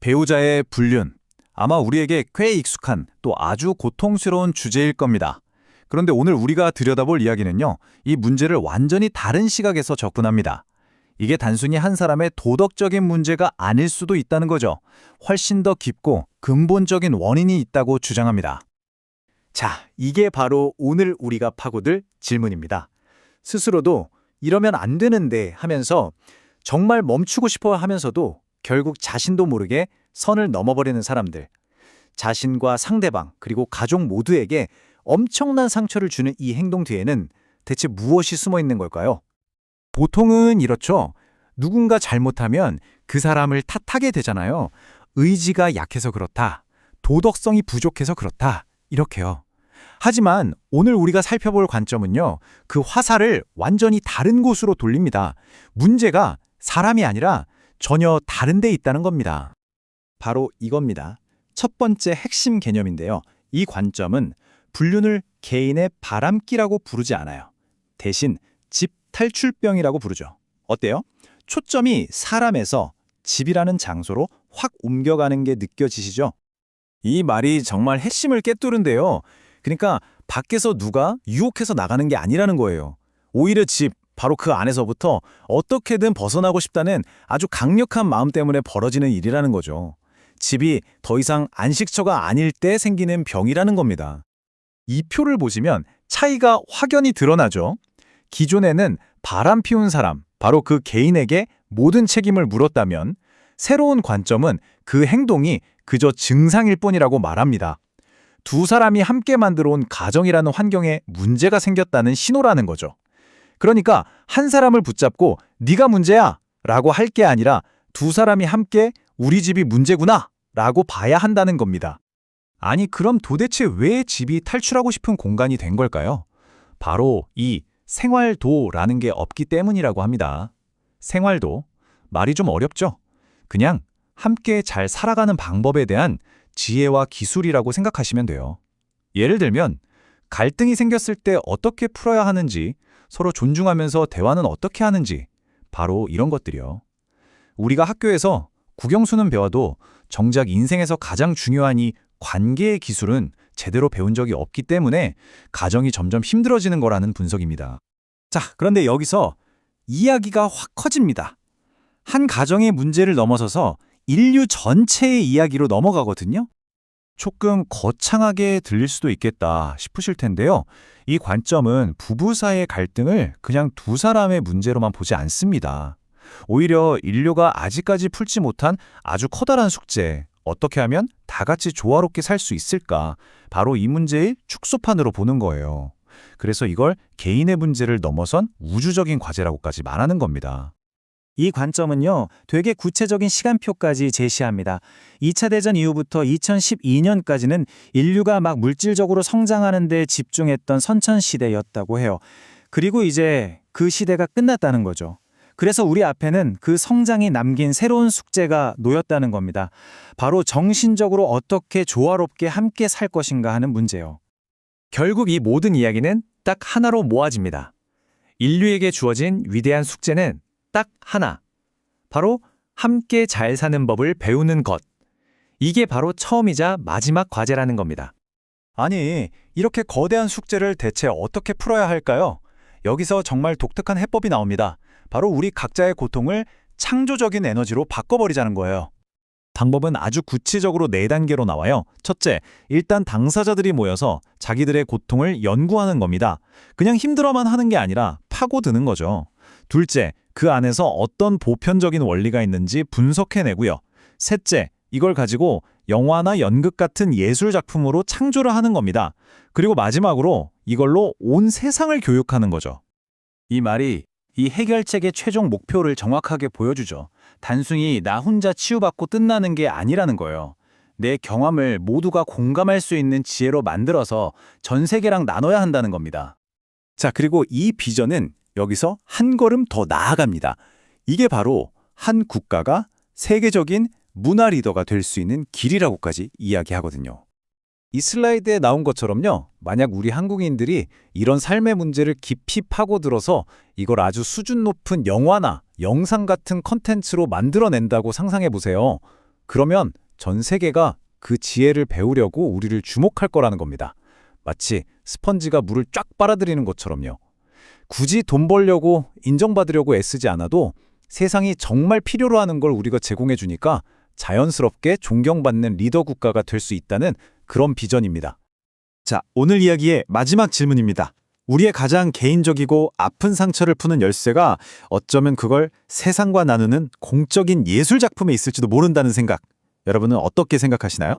배우자의 불륜. 아마 우리에게 꽤 익숙한 또 아주 고통스러운 주제일 겁니다. 그런데 오늘 우리가 들여다볼 이야기는요, 이 문제를 완전히 다른 시각에서 접근합니다. 이게 단순히 한 사람의 도덕적인 문제가 아닐 수도 있다는 거죠. 훨씬 더 깊고 근본적인 원인이 있다고 주장합니다. 자, 이게 바로 오늘 우리가 파고들 질문입니다. 스스로도 이러면 안 되는데 하면서 정말 멈추고 싶어 하면서도 결국 자신도 모르게 선을 넘어버리는 사람들. 자신과 상대방 그리고 가족 모두에게 엄청난 상처를 주는 이 행동 뒤에는 대체 무엇이 숨어 있는 걸까요? 보통은 이렇죠. 누군가 잘못하면 그 사람을 탓하게 되잖아요. 의지가 약해서 그렇다. 도덕성이 부족해서 그렇다. 이렇게요. 하지만 오늘 우리가 살펴볼 관점은요, 그 화살을 완전히 다른 곳으로 돌립니다. 문제가 사람이 아니라 전혀 다른 데 있다는 겁니다. 바로 이겁니다. 첫 번째 핵심 개념인데요. 이 관점은 불륜을 개인의 바람기라고 부르지 않아요. 대신 집 탈출병이라고 부르죠. 어때요? 초점이 사람에서 집이라는 장소로 확 옮겨가는 게 느껴지시죠? 이 말이 정말 핵심을 꿰뚫은데요. 그러니까 밖에서 누가 유혹해서 나가는 게 아니라는 거예요. 오히려 집, 바로 그 안에서부터 어떻게든 벗어나고 싶다는 아주 강력한 마음 때문에 벌어지는 일이라는 거죠. 집이 더 이상 안식처가 아닐 때 생기는 병이라는 겁니다. 이 표를 보시면 차이가 확연히 드러나죠. 기존에는 바람 피운 사람, 바로 그 개인에게 모든 책임을 물었다면 새로운 관점은 그 행동이 그저 증상일 뿐이라고 말합니다. 두 사람이 함께 만들어 온 가정이라는 환경에 문제가 생겼다는 신호라는 거죠. 그러니까 한 사람을 붙잡고 네가 문제야 라고 할 게 아니라 두 사람이 함께 우리 집이 문제구나 라고 봐야 한다는 겁니다. 아니 그럼 도대체 왜 집이 탈출하고 싶은 공간이 된 걸까요? 바로 이 생활도라는 게 없기 때문이라고 합니다. 생활도, 말이 좀 어렵죠? 그냥 함께 잘 살아가는 방법에 대한 지혜와 기술이라고 생각하시면 돼요. 예를 들면 갈등이 생겼을 때 어떻게 풀어야 하는지, 서로 존중하면서 대화는 어떻게 하는지, 바로 이런 것들이요. 우리가 학교에서 국영수는 배워도 정작 인생에서 가장 중요한 이 관계의 기술은 제대로 배운 적이 없기 때문에 가정이 점점 힘들어지는 거라는 분석입니다. 자, 그런데 여기서 이야기가 확 커집니다. 한 가정의 문제를 넘어서서 인류 전체의 이야기로 넘어가거든요. 조금 거창하게 들릴 수도 있겠다 싶으실 텐데요. 이 관점은 부부 사이의 갈등을 그냥 두 사람의 문제로만 보지 않습니다. 오히려 인류가 아직까지 풀지 못한 아주 커다란 숙제, 어떻게 하면 다 같이 조화롭게 살 수 있을까? 바로 이 문제의 축소판으로 보는 거예요. 그래서 이걸 개인의 문제를 넘어선 우주적인 과제라고까지 말하는 겁니다. 이 관점은요, 되게 구체적인 시간표까지 제시합니다. 2차 대전 이후부터 2012년까지는 인류가 막 물질적으로 성장하는 데 집중했던 선천시대였다고 해요. 그리고 이제 그 시대가 끝났다는 거죠. 그래서 우리 앞에는 그 성장이 남긴 새로운 숙제가 놓였다는 겁니다. 바로 정신적으로 어떻게 조화롭게 함께 살 것인가 하는 문제요. 결국 이 모든 이야기는 딱 하나로 모아집니다. 인류에게 주어진 위대한 숙제는 딱 하나. 바로 함께 잘 사는 법을 배우는 것. 이게 바로 처음이자 마지막 과제라는 겁니다. 아니, 이렇게 거대한 숙제를 대체 어떻게 풀어야 할까요? 여기서 정말 독특한 해법이 나옵니다. 바로 우리 각자의 고통을 창조적인 에너지로 바꿔버리자는 거예요. 방법은 아주 구체적으로 4단계로 나와요. 첫째, 일단 당사자들이 모여서 자기들의 고통을 연구하는 겁니다. 그냥 힘들어만 하는 게 아니라 파고드는 거죠. 둘째, 그 안에서 어떤 보편적인 원리가 있는지 분석해내고요. 셋째, 이걸 가지고 영화나 연극 같은 예술 작품으로 창조를 하는 겁니다. 그리고 마지막으로 이걸로 온 세상을 교육하는 거죠. 이 말이 이 해결책의 최종 목표를 정확하게 보여주죠. 단순히 나 혼자 치유받고 끝나는 게 아니라는 거예요. 내 경험을 모두가 공감할 수 있는 지혜로 만들어서 전 세계랑 나눠야 한다는 겁니다. 자, 그리고 이 비전은 여기서 한 걸음 더 나아갑니다. 이게 바로 한 국가가 세계적인 문화 리더가 될 수 있는 길이라고까지 이야기하거든요. 이 슬라이드에 나온 것처럼요. 만약 우리 한국인들이 이런 삶의 문제를 깊이 파고들어서 이걸 아주 수준 높은 영화나 영상 같은 컨텐츠로 만들어낸다고 상상해 보세요. 그러면 전 세계가 그 지혜를 배우려고 우리를 주목할 거라는 겁니다. 마치 스펀지가 물을 쫙 빨아들이는 것처럼요. 굳이 돈 벌려고 인정받으려고 애쓰지 않아도 세상이 정말 필요로 하는 걸 우리가 제공해 주니까 자연스럽게 존경받는 리더 국가가 될 수 있다는 그런 비전입니다. 자, 오늘 이야기의 마지막 질문입니다. 우리의 가장 개인적이고 아픈 상처를 푸는 열쇠가 어쩌면 그걸 세상과 나누는 공적인 예술 작품에 있을지도 모른다는 생각. 여러분은 어떻게 생각하시나요?